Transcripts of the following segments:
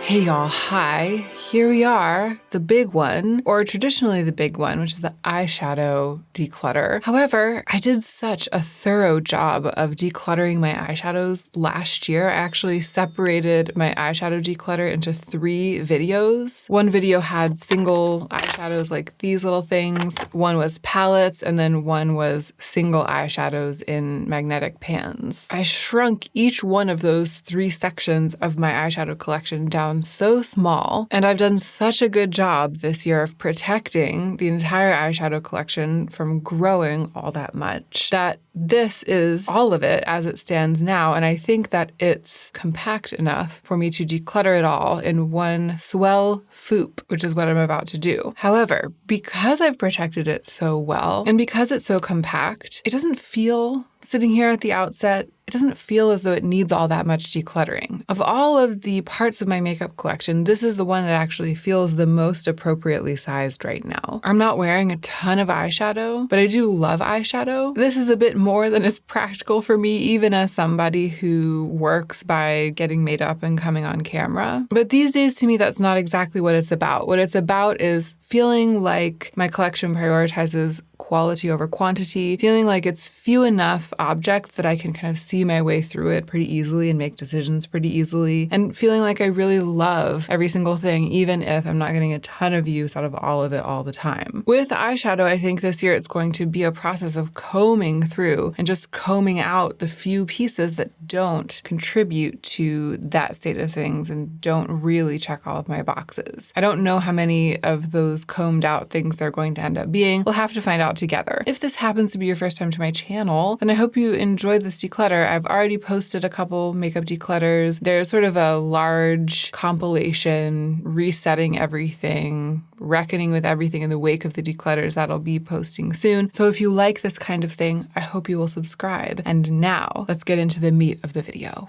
Hey y'all, hi. Here we are, the big one, or traditionally the big one, which is the eyeshadow declutter. However, I did such a thorough job of decluttering my eyeshadows last year. I actually separated my eyeshadow declutter into 3 videos. One video had single eyeshadows like these little things, one was palettes, and then one was single eyeshadows in magnetic pans. I shrunk each one of those 3 sections of my eyeshadow collection down so small, and I've done such a good job this year of protecting the entire eyeshadow collection from growing all that much that this is all of it as it stands now, and I think that it's compact enough for me to declutter it all in one swell foop, which is what I'm about to do. However, because I've protected it so well, and because it's so compact, it doesn't feel, sitting here at the outset, it doesn't feel as though it needs all that much decluttering. Of all of the parts of my makeup collection, this is the one that actually feels the most appropriately sized right now. I'm not wearing a ton of eyeshadow, but I do love eyeshadow. This is a bit more than is practical for me, even as somebody who works by getting made up and coming on camera. But these days, to me, that's not exactly what it's about. What it's about is feeling like my collection prioritizes quality over quantity, feeling like it's few enough objects that I can kind of see my way through it pretty easily and make decisions pretty easily, and feeling like I really love every single thing, even if I'm not getting a ton of use out of all of it all the time. With eyeshadow, I think this year it's going to be a process of combing through and just combing out the few pieces that don't contribute to that state of things and don't really check all of my boxes. I don't know how many of those combed out things they're going to end up being. We'll have to find out together. If this happens to be your first time to my channel, then I hope you enjoyed this declutter. I've already posted a couple makeup declutters. There's sort of a large compilation, resetting everything, reckoning with everything in the wake of the declutters that'll be posting soon. So if you like this kind of thing, I hope you will subscribe. And now let's get into the meat of the video.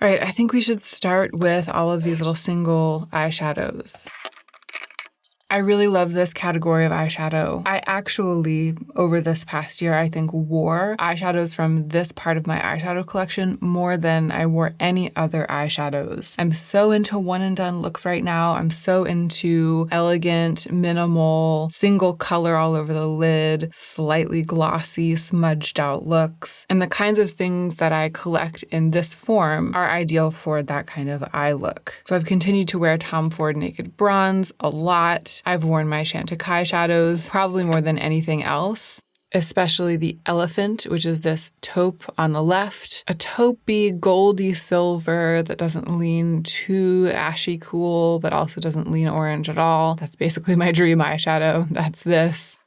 All right, I think we should start with all of these little single eyeshadows. I really love this category of eyeshadow. I actually, over this past year, I think wore eyeshadows from this part of my eyeshadow collection more than I wore any other eyeshadows. I'm so into one and done looks right now. I'm so into elegant, minimal, single color all over the lid, slightly glossy, smudged out looks. And the kinds of things that I collect in this form are ideal for that kind of eye look. So I've continued to wear Tom Ford Naked Bronze a lot. I've worn my Chantic eyeshadows probably more than anything else, especially the Elephant, which is this taupe on the left, a taupey, goldy silver that doesn't lean too ashy cool, but also doesn't lean orange at all. That's basically my dream eyeshadow. That's this.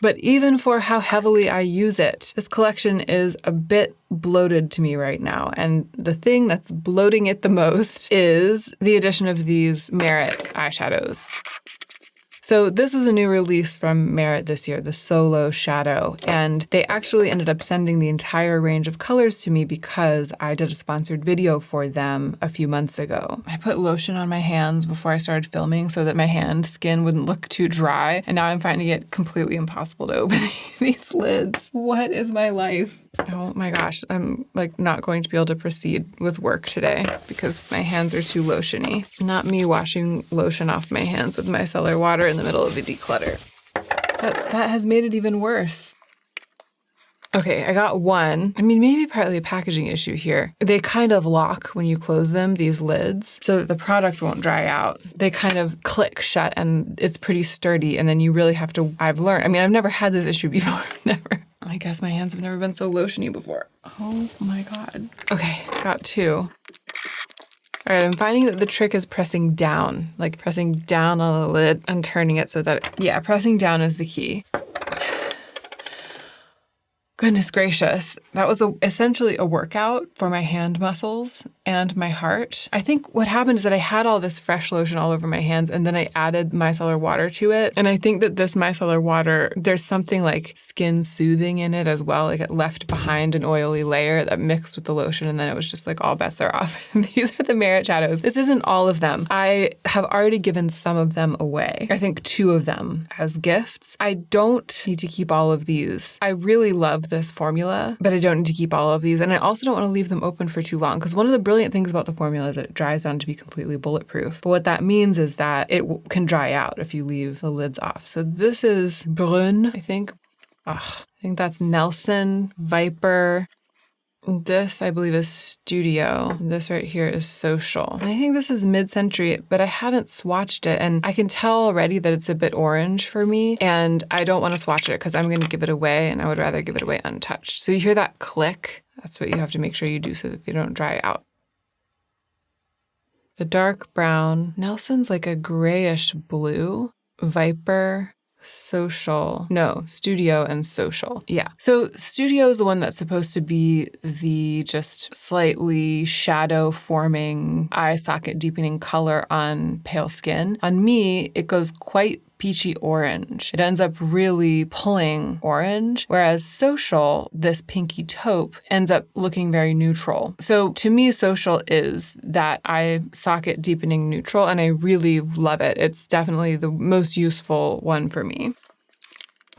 But even for how heavily I use it, this collection is a bit bloated to me right now. And the thing that's bloating it the most is the addition of these Merit eyeshadows. So this was a new release from Merit this year, the Solo Shadow, and they actually ended up sending the entire range of colors to me because I did a sponsored video for them a few months ago. I put lotion on my hands before I started filming so that my hand skin wouldn't look too dry, and now I'm finding it completely impossible to open these lids. What is my life? Oh my gosh, I'm not going to be able to proceed with work today because my hands are too lotiony. Not me washing lotion off my hands with micellar water in the middle of a declutter. That has made it even worse. Okay, I got one. I mean, maybe partly a packaging issue here. They kind of lock when you close them, these lids, so that the product won't dry out. They kind of click shut and it's pretty sturdy, and then you really have to, I've never had this issue before, never. I guess my hands have never been so lotiony before. Oh my God. Okay, got 2. All right, I'm finding that the trick is pressing down, like pressing down on the lid and turning it so that, yeah, pressing down is the key. Goodness gracious. That was essentially a workout for my hand muscles. and my heart. I think what happened is that I had all this fresh lotion all over my hands, and then I added micellar water to it. And I think that this micellar water, there's something like skin soothing in it as well. Like it left behind an oily layer that mixed with the lotion, and then it was just like all bets are off. These are the Merit shadows. This isn't all of them. I have already given some of them away. I think 2 of them as gifts. I don't need to keep all of these. I really love this formula, but I don't need to keep all of these. And I also don't want to leave them open for too long, because one of the brilliant things about the formula is that it dries down to be completely bulletproof. But what that means is that it can dry out if you leave the lids off. So this is Brune, I think. I think that's Nelson, Viper. This, I believe, is Studio. This right here is Social. And I think this is mid-century, but I haven't swatched it. And I can tell already that it's a bit orange for me. And I don't want to swatch it because I'm going to give it away, and I would rather give it away untouched. So you hear that click? That's what you have to make sure you do so that they don't dry out. The dark brown. Nelson's like a grayish blue. Viper. Social. No, Studio and Social. Yeah. So Studio is the one that's supposed to be the just slightly shadow forming eye socket deepening color on pale skin. On me, it goes quite peachy orange. It ends up really pulling orange, whereas Social, this pinky taupe, ends up looking very neutral. So to me, Social is that eye socket deepening neutral, and I really love it. It's definitely the most useful one for me.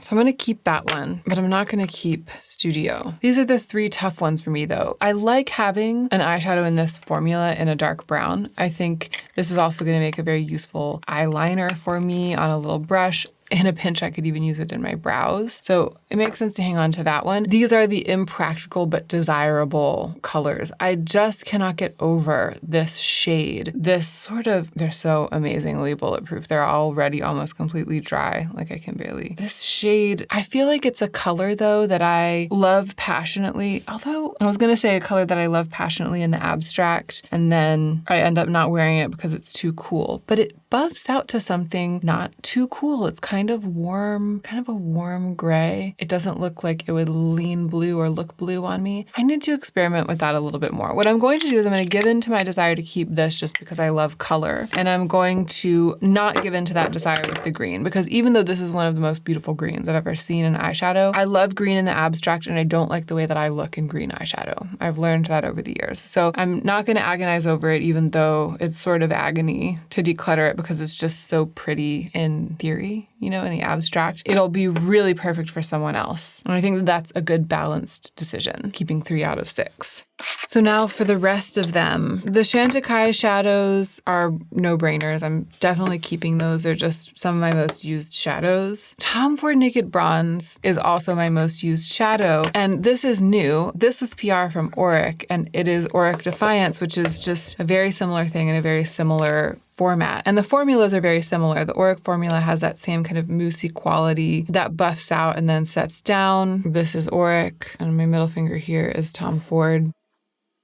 So I'm going to keep that one, but I'm not going to keep Studio. These are the 3 tough ones for me, though. I like having an eyeshadow in this formula in a dark brown. I think this is also going to make a very useful eyeliner for me on a little brush. In a pinch, I could even use it in my brows. So it makes sense to hang on to that one. These are the impractical but desirable colors. I just cannot get over this shade. This sort of, they're so amazingly bulletproof. They're already almost completely dry. Like I can barely. This shade, I feel like it's a color though that I love passionately. Although I was going to say a color that I love passionately in the abstract, and then I end up not wearing it because it's too cool. But it buffs out to something not too cool. It's kind of warm, kind of a warm gray. It doesn't look like it would lean blue or look blue on me. I need to experiment with that a little bit more. What I'm going to do is I'm going to give in to my desire to keep this just because I love color. And I'm going to not give in to that desire with the green, because even though this is one of the most beautiful greens I've ever seen in eyeshadow, I love green in the abstract and I don't like the way that I look in green eyeshadow. I've learned that over the years. So I'm not going to agonize over it, even though it's sort of agony to declutter it because it's just so pretty in theory, you know, in the abstract. It'll be really perfect for someone else. And I think that that's a good balanced decision, keeping 3 out of 6. So now for the rest of them, the Chantecaille shadows are no-brainers. I'm definitely keeping those. They're just some of my most used shadows. Tom Ford Naked Bronze is also my most used shadow. And this is new. This was PR from Auric, and it is Auric Defiance, which is just a very similar thing in a very similar format. And the formulas are very similar. The Auric formula has that same kind of moussey quality that buffs out and then sets down. This is Auric, and my middle finger here is Tom Ford.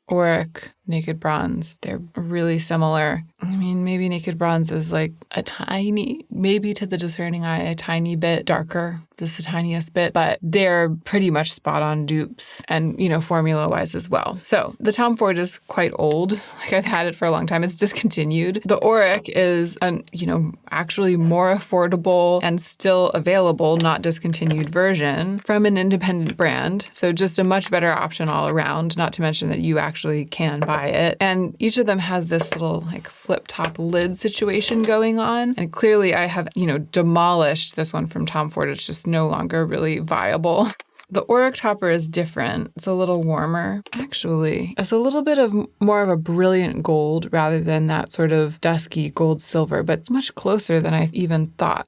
Auric, Naked Bronze, they're really similar. I mean, maybe Naked Bronze is like a tiny, maybe to the discerning eye, a tiny bit darker, just the tiniest bit, but they're pretty much spot on dupes and, you know, formula wise as well. So the Tom Ford is quite old. Like I've had it for a long time. It's discontinued. The Auric is actually more affordable and still available, not discontinued version from an independent brand. So just a much better option all around, not to mention that you actually can buy it. And each of them has this little like flip top lid situation going on. And clearly I have, demolished this one from Tom Ford. It's just no longer really viable. The Auric topper is different. It's a little warmer. Actually, it's a little bit of more of a brilliant gold rather than that sort of dusky gold silver, but it's much closer than I even thought.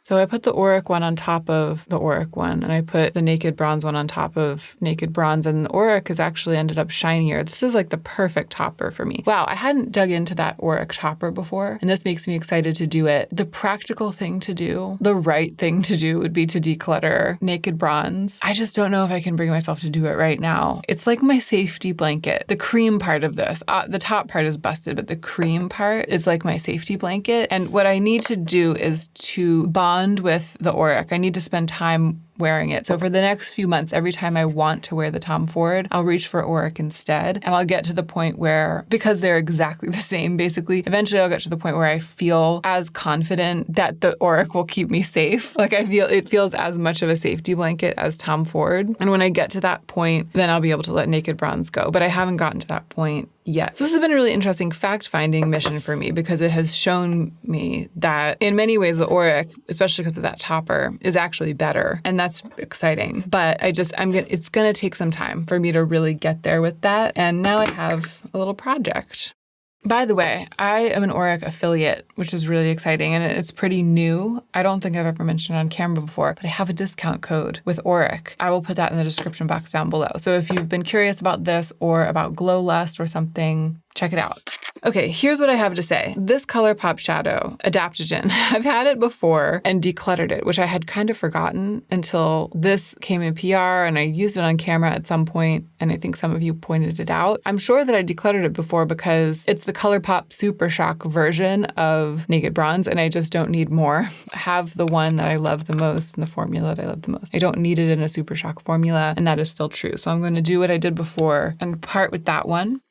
So I put the Auric one on top of the Auric one, and I put the Naked Bronze one on top of Naked Bronze, and the Auric has actually ended up shinier. This is like the perfect topper for me. Wow, I hadn't dug into that Auric topper before, and this makes me excited to do it. The practical thing to do, the right thing to do would be to declutter Naked Bronze. I just don't know if I can bring myself to do it right now. It's like my safety blanket. The cream part of this, the top part is busted, but the cream part is like my safety blanket. And what I need to do is to bond with the Auric. I need to spend time wearing it. So for the next few months, every time I want to wear the Tom Ford, I'll reach for Auric instead. And I'll get to the point where, because they're exactly the same, basically, eventually I'll get to the point where I feel as confident that the Auric will keep me safe. Like it feels as much of a safety blanket as Tom Ford. And when I get to that point, then I'll be able to let Naked Bronze go. But I haven't gotten to that point yet. So this has been a really interesting fact-finding mission for me because it has shown me that in many ways the Auric, especially because of that topper, is actually better. And that's exciting. But it's going to take some time for me to really get there with that. And now I have a little project. By the way, I am an Auric affiliate, which is really exciting, and it's pretty new. I don't think I've ever mentioned it on camera before, but I have a discount code with Auric. I will put that in the description box down below. So if you've been curious about this or about Glow Lust or something, check it out. Okay, here's what I have to say. This ColourPop shadow, Adaptogen, I've had it before and decluttered it, which I had kind of forgotten until this came in PR and I used it on camera at some point, and I think some of you pointed it out. I'm sure that I decluttered it before because it's the ColourPop Super Shock version of Naked Bronze, and I just don't need more. I have the one that I love the most and the formula that I love the most. I don't need it in a Super Shock formula, and that is still true. So I'm going to do what I did before and part with that one.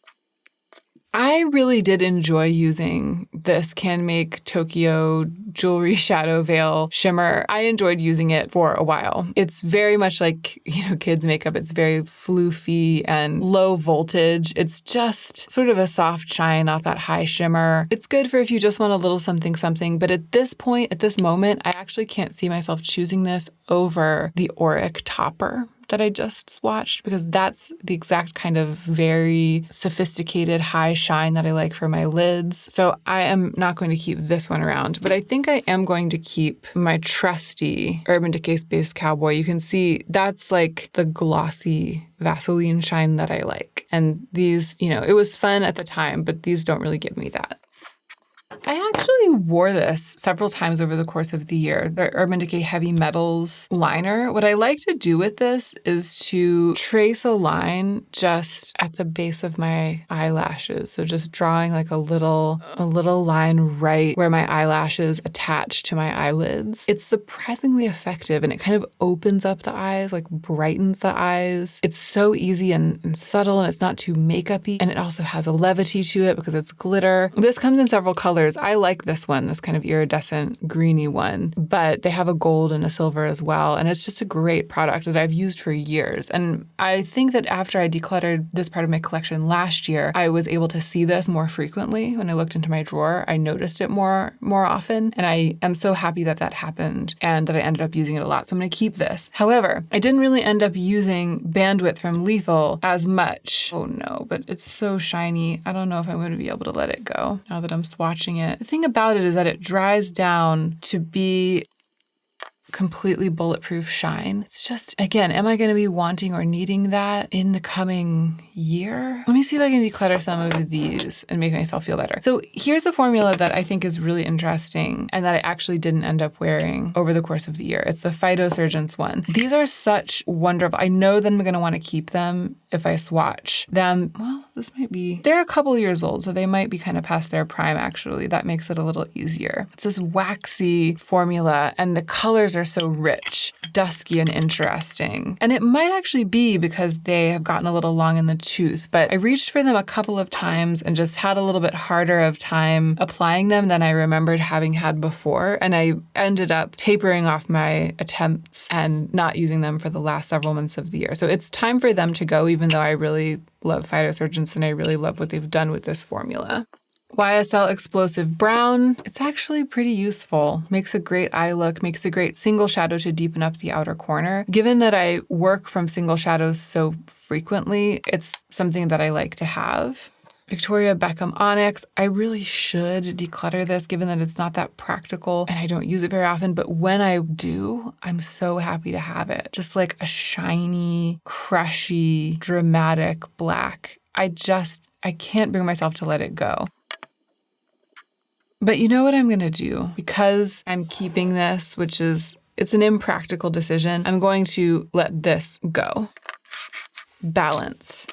I really did enjoy using this Can Make Tokyo Jewelry Shadow Veil Shimmer. I enjoyed using it for a while. It's very much like, kids' makeup. It's very floofy and low voltage. It's just sort of a soft shine, not that high shimmer. It's good for if you just want a little something something, but at this point, at this moment, I actually can't see myself choosing this over the Auric topper that I just swatched, because that's the exact kind of very sophisticated high shine that I like for my lids. So I am not going to keep this one around, but I think I am going to keep my trusty Urban Decay Space Cowboy. You can see that's like the glossy Vaseline shine that I like. And these, it was fun at the time, but these don't really give me that. I actually wore this several times over the course of the year, the Urban Decay Heavy Metals liner. What I like to do with this is to trace a line just at the base of my eyelashes. So just drawing like a little line right where my eyelashes attach to my eyelids. It's surprisingly effective, and it kind of opens up the eyes, like brightens the eyes. It's so easy and subtle, and it's not too makeup-y, and it also has a levity to it because it's glitter. This comes in several colors. I like this one, this kind of iridescent greeny one, but they have a gold and a silver as well. And it's just a great product that I've used for years. And I think that after I decluttered this part of my collection last year, I was able to see this more frequently. When I looked into my drawer, I noticed it more often. And I am so happy that that happened and that I ended up using it a lot. So I'm going to keep this. However, I didn't really end up using Bandwidth from Lethal as much. Oh no, but it's so shiny. I don't know if I'm going to be able to let it go now that I'm swatching it. The thing about it is that it dries down to be completely bulletproof shine. It's just, again, am I going to be wanting or needing that in the coming year? Let me see if I can declutter some of these and make myself feel better. So here's a formula that I think is really interesting and that I actually didn't end up wearing over the course of the year. It's the Phytosurgence one. These are such wonderful. I know that I'm going to want to keep them if I swatch them. Well, they're a couple years old, so they might be kind of past their prime, actually. That makes it a little easier. It's this waxy formula, and the colors are so rich, dusky, and interesting. And it might actually be because they have gotten a little long in the tooth, but I reached for them a couple of times and just had a little bit harder of time applying them than I remembered having had before. And I ended up tapering off my attempts and not using them for the last several months of the year. So it's time for them to go, even though I really love Phytosurgence and I really love what they've done with this formula. YSL Explosive Brown. It's actually pretty useful. Makes a great eye look, makes a great single shadow to deepen up the outer corner. Given that I work from single shadows so frequently, it's something that I like to have. Victoria Beckham Onyx. I really should declutter this given that it's not that practical and I don't use it very often, but when I do, I'm so happy to have it. Just like a shiny, crushy, dramatic black. I can't bring myself to let it go. But you know what I'm going to do? Because I'm keeping this, it's an impractical decision, I'm going to let this go. Balance.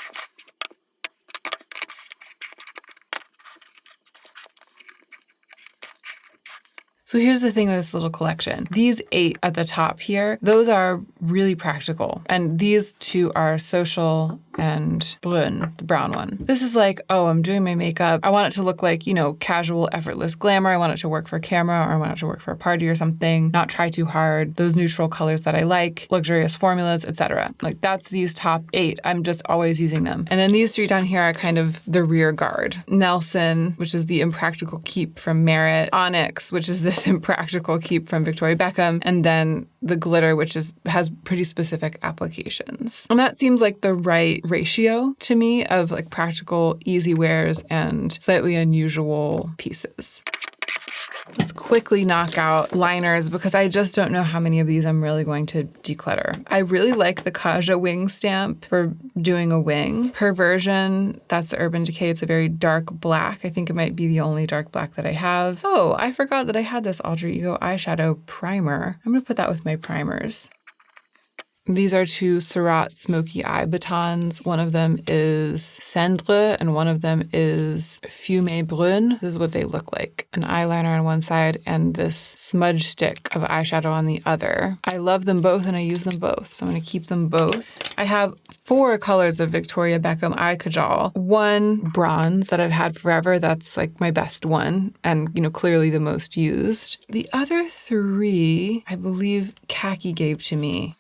So here's the thing with this little collection. These 8 at the top here, those are really practical. And these 2 are Social and Brun, the brown one. This is like, oh, I'm doing my makeup. I want it to look like, casual, effortless glamour. I want it to work for camera, or I want it to work for a party or something. Not try too hard. Those neutral colors that I like, luxurious formulas, etc. Like that's these top 8. I'm just always using them. And then these 3 down here are kind of the rear guard. Nelson, which is the impractical keep from Merit. Onyx, which is this impractical keep from Victoria Beckham. And then the glitter, which has pretty specific applications. And that seems like the right ratio to me of like practical, easy wears and slightly unusual pieces. Let's quickly knock out liners because I just don't know how many of these I'm really going to declutter. I really like the Kaja wing stamp for doing a wing. Perversion, that's the Urban Decay. It's a very dark black. I think it might be the only dark black that I have. Oh, I forgot that I had this Alter Ego eyeshadow primer. I'm going to put that with my primers. These are 2 Surratt Smoky Eye batons. One of them is Cendre and one of them is Fumé Brun. This is what they look like. An eyeliner on one side and this smudge stick of eyeshadow on the other. I love them both and I use them both, so I'm going to keep them both. I have 4 colors of Victoria Beckham eye kajal. One bronze that I've had forever. That's like my best one and, clearly the most used. The other 3, I believe Khaki gave to me.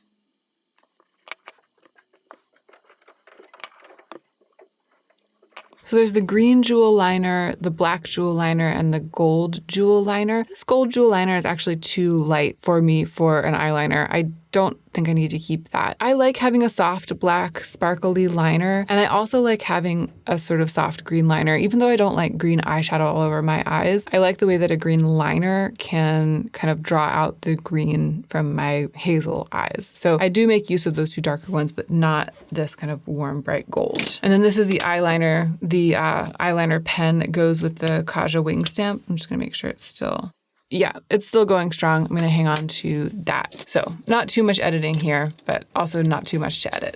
So there's the green jewel liner, the black jewel liner, and the gold jewel liner. This gold jewel liner is actually too light for me for an eyeliner. I don't think I need to keep that. I like having a soft black sparkly liner, and I also like having a sort of soft green liner. Even though I don't like green eyeshadow all over my eyes, I like the way that a green liner can kind of draw out the green from my hazel eyes. So I do make use of those 2 darker ones, but not this kind of warm, bright gold. And then this is the eyeliner, the eyeliner pen that goes with the Kaja wing stamp. I'm just gonna make sure it's still... Yeah, it's still going strong. I'm going to hang on to that. So not too much editing here, but also not too much to edit.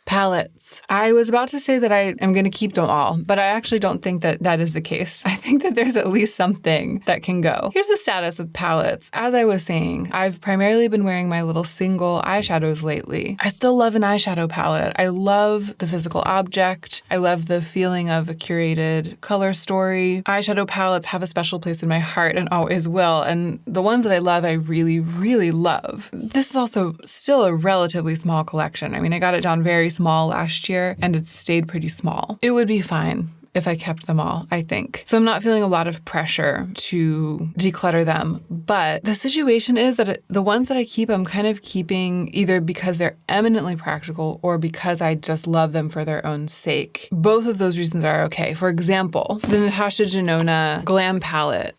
Palettes. I was about to say that I am going to keep them all, but I actually don't think that that is the case. I think that there's at least something that can go. Here's the status of palettes. As I was saying, I've primarily been wearing my little single eyeshadows lately. I still love an eyeshadow palette. I love the physical object. I love the feeling of a curated color story. Eyeshadow palettes have a special place in my heart and always will, and the ones that I love, I really, really love. This is also still a relatively small collection. I mean, I got it down very small last year and it's stayed pretty small. It would be fine if I kept them all, I think. So I'm not feeling a lot of pressure to declutter them. But the situation is that the ones that I keep, I'm kind of keeping either because they're eminently practical or because I just love them for their own sake. Both of those reasons are okay. For example, the Natasha Denona Glam Palette.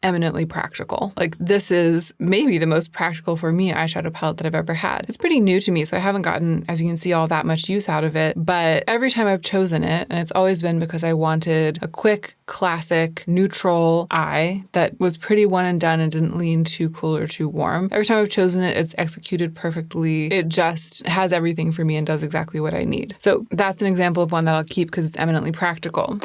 Eminently practical. Like this is maybe the most practical for me eyeshadow palette that I've ever had. It's pretty new to me, so I haven't gotten, as you can see, all that much use out of it. But every time I've chosen it, and it's always been because I wanted a quick, classic, neutral eye that was pretty one and done and didn't lean too cool or too warm. Every time I've chosen it, it's executed perfectly. It just has everything for me and does exactly what I need. So that's an example of one that I'll keep because it's eminently practical.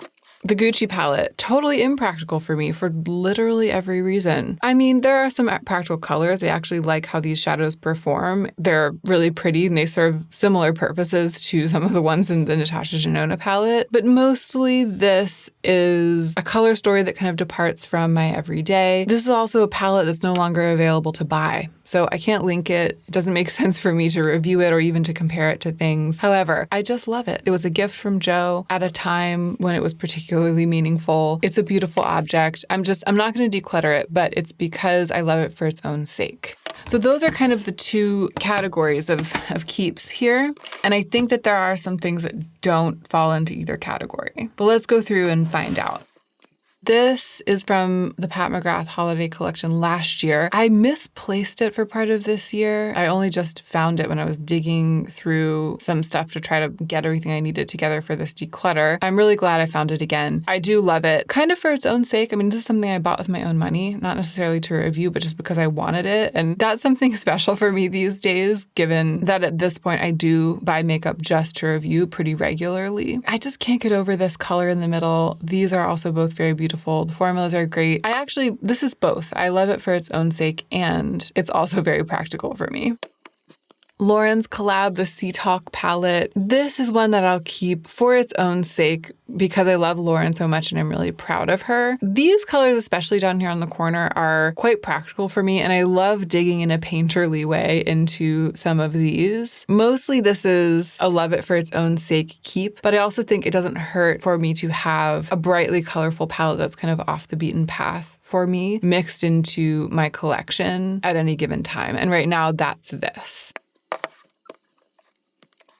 The Gucci palette, totally impractical for me for literally every reason. I mean, there are some practical colors. I actually like how these shadows perform. They're really pretty and they serve similar purposes to some of the ones in the Natasha Denona palette. But mostly this is a color story that kind of departs from my everyday. This is also a palette that's no longer available to buy. So I can't link it. It doesn't make sense for me to review it or even to compare it to things. However, I just love it. It was a gift from Joe at a time when it was particularly meaningful. It's a beautiful object. I'm not going to declutter it, but it's because I love it for its own sake. So those are kind of the 2 categories of keeps here. And I think that there are some things that don't fall into either category. But let's go through and find out. This is from the Pat McGrath holiday collection last year. I misplaced it for part of this year. I only just found it when I was digging through some stuff to try to get everything I needed together for this declutter. I'm really glad I found it again. I do love it, kind of for its own sake. I mean, this is something I bought with my own money, not necessarily to review, but just because I wanted it. And that's something special for me these days, given that at this point I do buy makeup just to review pretty regularly. I just can't get over this color in the middle. These are also both very beautiful. The formulas are great. This is both. I love it for its own sake, and it's also very practical for me. Lauren's collab, the Sea Talk palette. This is one that I'll keep for its own sake because I love Lauren so much and I'm really proud of her. These colors, especially down here on the corner, are quite practical for me, and I love digging in a painterly way into some of these. Mostly this is a love it for its own sake keep, but I also think it doesn't hurt for me to have a brightly colorful palette that's kind of off the beaten path for me mixed into my collection at any given time. And right now that's this.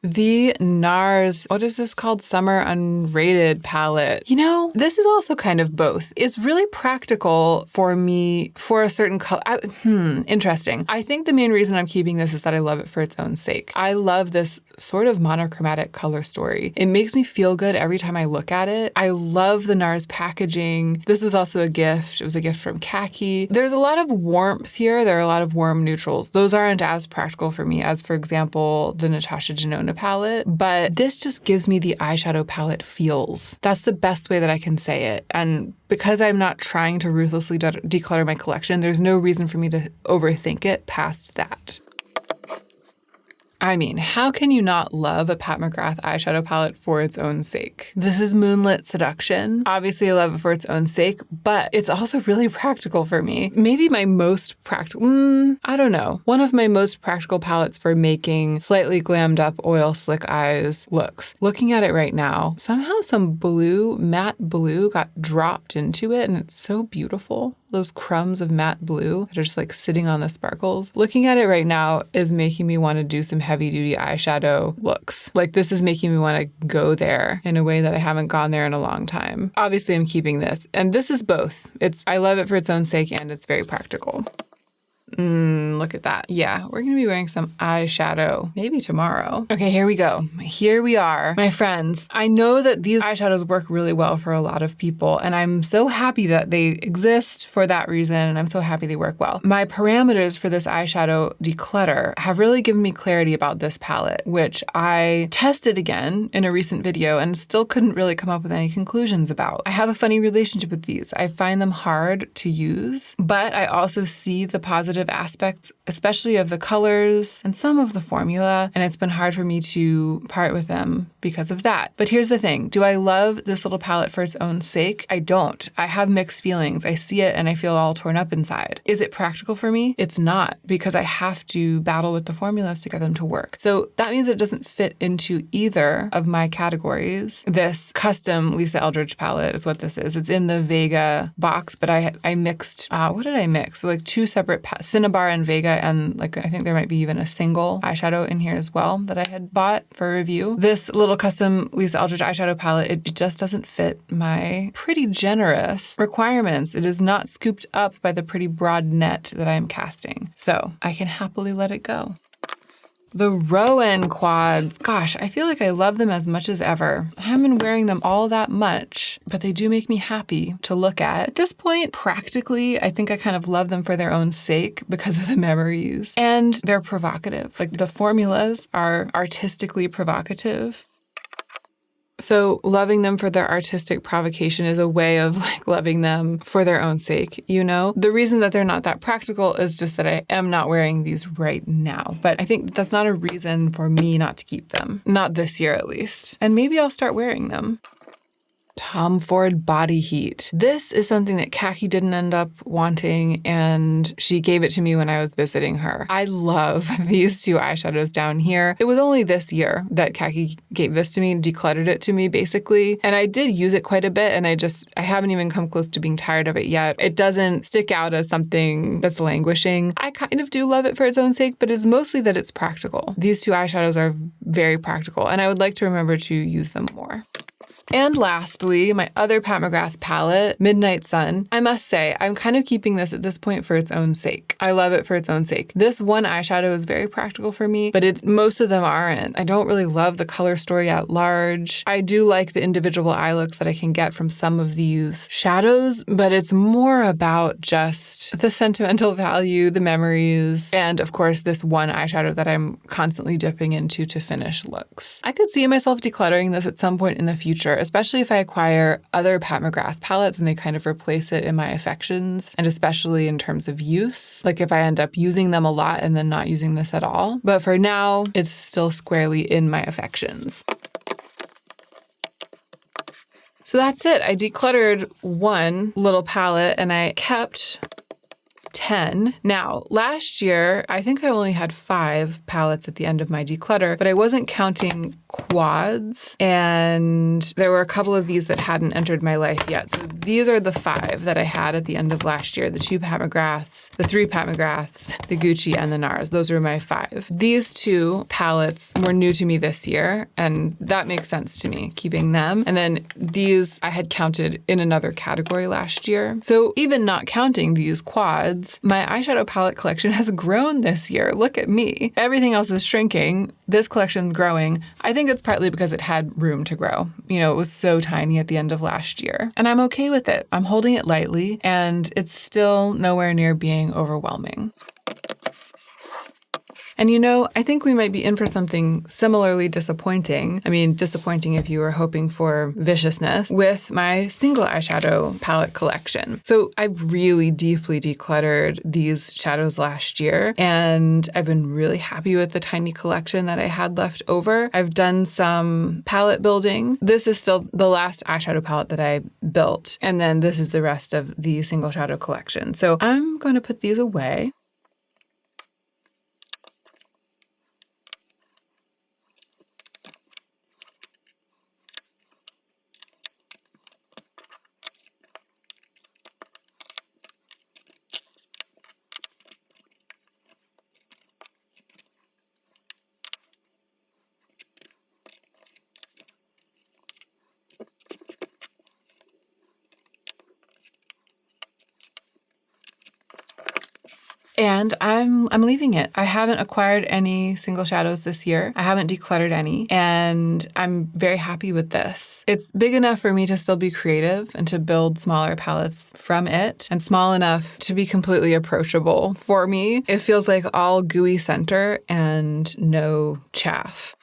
The NARS, what is this called? Summer Unrated palette. You know, this is also kind of both. It's really practical for me for a certain color. Interesting. I think the main reason I'm keeping this is that I love it for its own sake. I love this sort of monochromatic color story. It makes me feel good every time I look at it. I love the NARS packaging. This was also a gift. It was a gift from Khaki. There's a lot of warmth here. There are a lot of warm neutrals. Those aren't as practical for me as, for example, the Natasha Denona palette, but this just gives me the eyeshadow palette feels. That's the best way that I can say it. And because I'm not trying to ruthlessly declutter my collection, there's no reason for me to overthink it past that. I mean, how can you not love a Pat McGrath eyeshadow palette for its own sake? This is Moonlit Seduction. Obviously, I love it for its own sake, but it's also really practical for me. Maybe my most practical, I don't know. One of my most practical palettes for making slightly glammed up oil slick eyes looks. Looking at it right now, somehow some blue, matte blue got dropped into it, and it's so beautiful. Those crumbs of matte blue that are just like sitting on the sparkles. Looking at it right now is making me want to do some heavy duty eyeshadow looks. Like this is making me want to go there in a way that I haven't gone there in a long time. Obviously I'm keeping this, and this is both. I love it for its own sake and it's very practical. Look at that. Yeah, we're going to be wearing some eyeshadow maybe tomorrow. Okay, here we go. Here we are. My friends, I know that these eyeshadows work really well for a lot of people, and I'm so happy that they exist for that reason, and I'm so happy they work well. My parameters for this eyeshadow declutter have really given me clarity about this palette, which I tested again in a recent video and still couldn't really come up with any conclusions about. I have a funny relationship with these. I find them hard to use, but I also see the positive aspects, especially of the colors and some of the formula, and it's been hard for me to part with them because of that. But here's the thing. Do I love this little palette for its own sake? I don't. I have mixed feelings. I see it and I feel all torn up inside. Is it practical for me? It's not, because I have to battle with the formulas to get them to work. So that means it doesn't fit into either of my categories. This custom Lisa Eldridge palette is what this is. It's in the Vega box, but I mixed, what did I mix? So like two separate Cinnabar and Vega, and like I think there might be even a single eyeshadow in here as well that I had bought for review. This little custom Lisa Eldridge eyeshadow palette, it just doesn't fit my pretty generous requirements. It is not scooped up by the pretty broad net that I'm casting. So I can happily let it go. The Rowan quads, gosh, I feel like I love them as much as ever. I haven't been wearing them all that much, but they do make me happy to look at. At this point, practically, I think I kind of love them for their own sake because of the memories. And they're provocative. Like the formulas are artistically provocative. So loving them for their artistic provocation is a way of like loving them for their own sake, you know? The reason that they're not that practical is just that I am not wearing these right now. But I think that's not a reason for me not to keep them. Not this year at least. And maybe I'll start wearing them. Tom Ford Body Heat. This is something that Khaki didn't end up wanting, and she gave it to me when I was visiting her. I love these two eyeshadows down here. It was only this year that Khaki gave this to me, decluttered it to me basically, and I did use it quite a bit, and I haven't even come close to being tired of it yet. It doesn't stick out as something that's languishing. I kind of do love it for its own sake, but it's mostly that it's practical. These two eyeshadows are very practical, and I would like to remember to use them more. And lastly, my other Pat McGrath palette, Midnight Sun. I must say, I'm kind of keeping this at this point for its own sake. I love it for its own sake. This one eyeshadow is very practical for me, but most of them aren't. I don't really love the color story at large. I do like the individual eye looks that I can get from some of these shadows, but it's more about just the sentimental value, the memories, and of course, this one eyeshadow that I'm constantly dipping into to finish looks. I could see myself decluttering this at some point in the future, especially if I acquire other Pat McGrath palettes and they kind of replace it in my affections, and especially in terms of use, like if I end up using them a lot and then not using this at all. But for now, it's still squarely in my affections. So that's it. I decluttered one little palette and I kept 10. Now, last year, I think I only had 5 palettes at the end of my declutter, but I wasn't counting quads, and there were a couple of these that hadn't entered my life yet. So these are the 5 that I had at the end of last year, the 2 Pat McGraths, the 3 Pat McGraths, the Gucci, and the NARS. Those are my 5. These 2 palettes were new to me this year, and that makes sense to me, keeping them. And then these I had counted in another category last year. So even not counting these quads, my eyeshadow palette collection has grown this year. Look at me. Everything else is shrinking. This collection's growing. I think it's partly because it had room to grow. You know, it was so tiny at the end of last year. And I'm okay with it. I'm holding it lightly, and it's still nowhere near being overwhelming. And you know, I think we might be in for something similarly disappointing. I mean, disappointing if you were hoping for viciousness with my single eyeshadow palette collection. So I really deeply decluttered these shadows last year, and I've been really happy with the tiny collection that I had left over. I've done some palette building. This is still the last eyeshadow palette that I built, and then this is the rest of the single shadow collection. So I'm going to put these away. And I'm leaving it. I haven't acquired any single shadows this year. I haven't decluttered any, and I'm very happy with this. It's big enough for me to still be creative and to build smaller palettes from it, and small enough to be completely approachable for me. It feels like all gooey center and no chaff.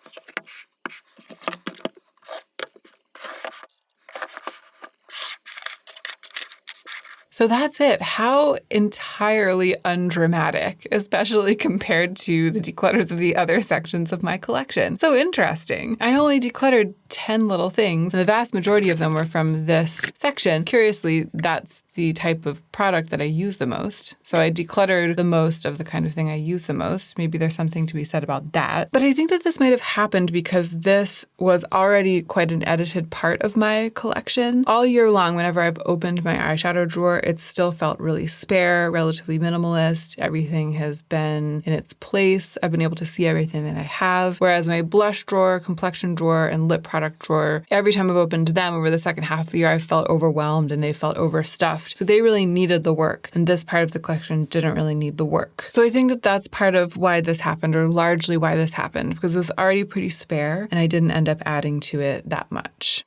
So that's it. How entirely undramatic, especially compared to the declutters of the other sections of my collection. So interesting. I only decluttered 10 little things, and the vast majority of them were from this section. Curiously, that's the type of product that I use the most. So I decluttered the most of the kind of thing I use the most. Maybe there's something to be said about that. But I think that this might have happened because this was already quite an edited part of my collection. All year long, whenever I've opened my eyeshadow drawer, it's still felt really spare, relatively minimalist. Everything has been in its place. I've been able to see everything that I have. Whereas my blush drawer, complexion drawer, and lip product drawer, every time I've opened them over the second half of the year, I felt overwhelmed and they felt overstuffed. So they really needed the work. And this part of the collection didn't really need the work. So I think that that's part of why this happened, or largely why this happened, because it was already pretty spare and I didn't end up adding to it that much.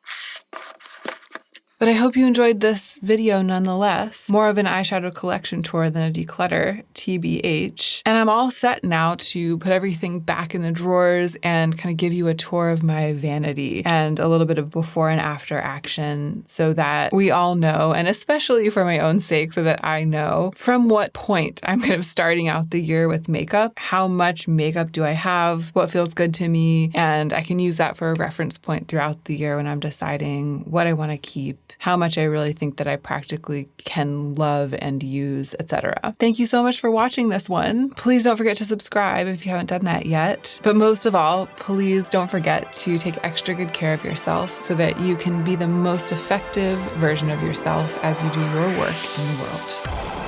But I hope you enjoyed this video nonetheless. More of an eyeshadow collection tour than a declutter, TBH. And I'm all set now to put everything back in the drawers and kind of give you a tour of my vanity and a little bit of before and after action so that we all know, and especially for my own sake, so that I know from what point I'm kind of starting out the year with makeup. How much makeup do I have? What feels good to me? And I can use that for a reference point throughout the year when I'm deciding what I want to keep, how much I really think that I practically can love and use, etc. Thank you so much for watching this one. Please don't forget to subscribe if you haven't done that yet. But most of all, please don't forget to take extra good care of yourself so that you can be the most effective version of yourself as you do your work in the world.